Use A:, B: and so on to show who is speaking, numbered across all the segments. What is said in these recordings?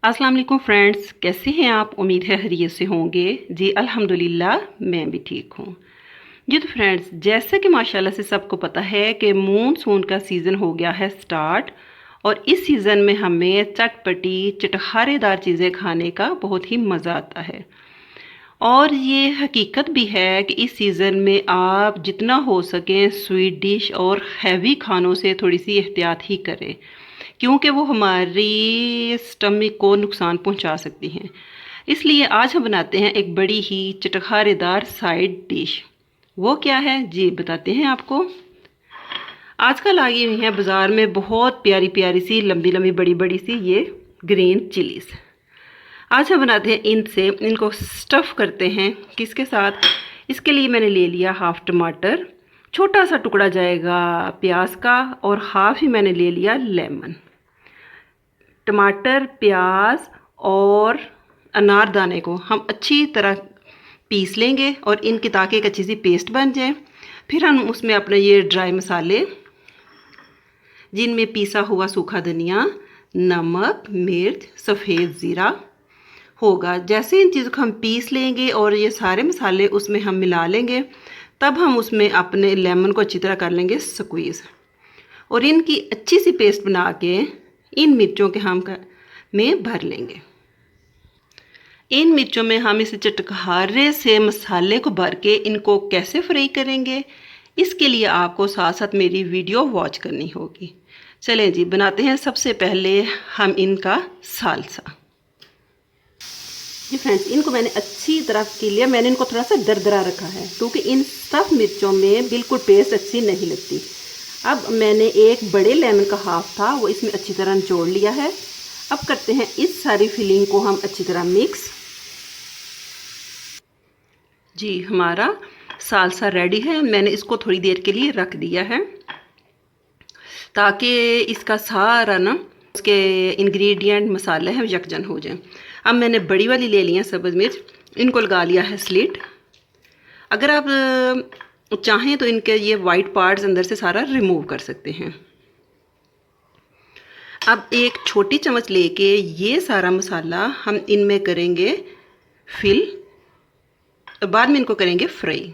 A: अस्सलाम वालेकुम फ्रेंड्स, कैसे हैं आप? उम्मीद है खैरियत से होंगे जी। अल्हम्दुलिल्लाह मैं भी ठीक हूँ जी। तो फ्रेंड्स, जैसे कि माशाल्लाह से सबको पता है कि मूनसून का सीज़न हो गया है स्टार्ट, और इस सीज़न में हमें चटपटी चटखारेदार चीज़ें खाने का बहुत ही मज़ा आता है। और ये हकीकत भी है कि इस सीज़न में आप जितना हो सके स्वीट डिश और हैवी खानों से थोड़ी सी एहतियात ही करें, क्योंकि वो हमारी स्टमक को नुकसान पहुंचा सकती हैं। इसलिए आज हम बनाते हैं एक बड़ी ही चटखारेदार साइड डिश। वो क्या है जी, बताते हैं आपको। आजकल आई हुई हैं बाज़ार में बहुत प्यारी प्यारी सी लंबी लंबी बड़ी बड़ी सी ये ग्रीन चिलीज़। आज हम बनाते हैं इनसे, इनको स्टफ़ करते हैं किसके साथ। इसके लिए मैंने ले लिया हाफ़ टमाटर, छोटा सा टुकड़ा जाएगा प्याज का, और हाफ़ ही मैंने ले लिया लेमन। टमाटर, प्याज और अनारदाने को हम अच्छी तरह पीस लेंगे और इनकी ताकि एक अच्छी सी पेस्ट बन जाए। फिर हम उसमें अपने ये ड्राई मसाले, जिनमें पिसा हुआ सूखा धनिया, नमक, मिर्च, सफ़ेद ज़ीरा होगा। जैसे इन चीज़ों को हम पीस लेंगे और ये सारे मसाले उसमें हम मिला लेंगे, तब हम उसमें अपने लेमन को अच्छी तरह कर लेंगे स्क्वीज़, और इनकी अच्छी सी पेस्ट बना के इन मिर्चों के हम में भर लेंगे। इन मिर्चों में हम इस चटखारे से मसाले को भर के इनको कैसे फ्राई करेंगे, इसके लिए आपको साथ साथ मेरी वीडियो वॉच करनी होगी। चलें जी, बनाते हैं। सबसे पहले हम इनका सालसा। जी फ्रेंड्स, इनको मैंने अच्छी तरह के लिए मैंने इनको थोड़ा सा दरदरा रखा है, क्योंकि इन सब मिर्चों में बिल्कुल पेस्ट अच्छी नहीं लगती। अब मैंने एक बड़े लेमन का हाफ था वो इसमें अच्छी तरह निचोड़ लिया है। अब करते हैं इस सारी फिलिंग को हम अच्छी तरह मिक्स। जी, हमारा सालसा रेडी है। मैंने इसको थोड़ी देर के लिए रख दिया है ताकि इसका सारा ना उसके इंग्रेडिएंट मसाले हैं यकजन हो जाए। अब मैंने बड़ी वाली ले ली है सब्ज़ मिर्च, इनको लगा लिया है स्लिट। अगर आप चाहें तो इनके ये वाइट पार्ट्स अंदर से सारा रिमूव कर सकते हैं। अब एक छोटी चम्मच लेके ये सारा मसाला हम इनमें करेंगे फिल, बाद में इनको करेंगे फ्राई।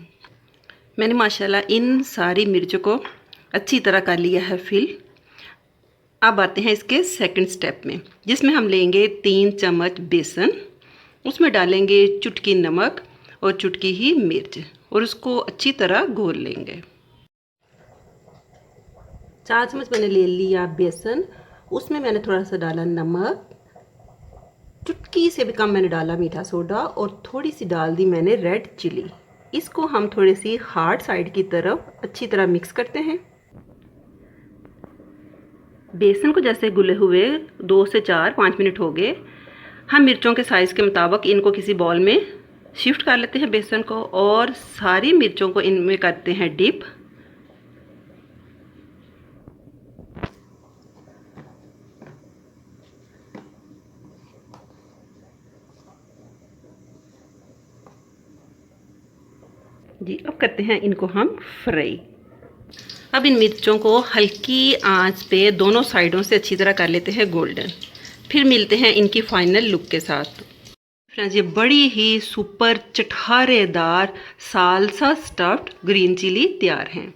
A: मैंने माशाल्लाह इन सारी मिर्चों को अच्छी तरह कर लिया है फिल। अब आते हैं इसके सेकंड स्टेप में, जिसमें हम लेंगे 3 चम्मच बेसन, उसमें डालेंगे चुटकी नमक और चुटकी ही मिर्च, और उसको अच्छी तरह घोल लेंगे। 4 चम्मच मैंने ले लिया बेसन, उसमें मैंने थोड़ा सा डाला नमक, चुटकी से भी कम मैंने डाला मीठा सोडा, और थोड़ी सी डाल दी मैंने रेड चिली। इसको हम थोड़ी सी हार्ड साइड की तरफ अच्छी तरह मिक्स करते हैं। बेसन को जैसे गुले हुए 2 से 4-5 मिनट हो गए। हम मिर्चों के साइज़ के मुताबिक इनको किसी बॉल में शिफ्ट कर लेते हैं बेसन को, और सारी मिर्चों को इनमें करते हैं डिप। जी, अब करते हैं इनको हम फ्राई। अब इन मिर्चों को हल्की आंच पे दोनों साइडों से अच्छी तरह कर लेते हैं गोल्डन। फिर मिलते हैं इनकी फाइनल लुक के साथ। फ्रेंड्स, ये बड़ी ही सुपर चटखारेदार सालसा स्टफ्ड ग्रीन चिली तैयार हैं।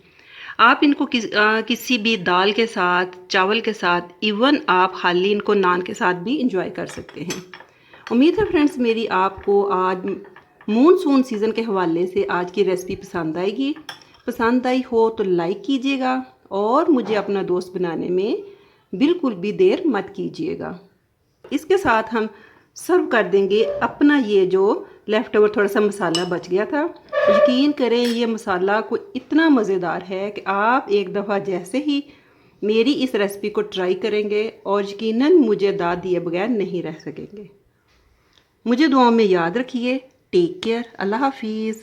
A: आप इनको किसी भी दाल के साथ, चावल के साथ, इवन आप खाली इनको नान के साथ भी इंजॉय कर सकते हैं। उम्मीद है फ्रेंड्स मेरी आपको आज मूनसून सीज़न के हवाले से आज की रेसिपी पसंद आएगी। पसंद आई हो तो लाइक कीजिएगा, और मुझे अपना दोस्त बनाने में बिल्कुल भी देर मत कीजिएगा। इसके साथ हम सर्व कर देंगे अपना ये जो लेफ़्ट ओवर थोड़ा सा मसाला बच गया था। यकीन करें ये मसाला को इतना मज़ेदार है कि आप एक दफ़ा जैसे ही मेरी इस रेसिपी को ट्राई करेंगे और यकीनन मुझे दाद दिए बगैर नहीं रह सकेंगे। मुझे दुआओं में याद रखिए। Take care. अल्लाह हाफिज़।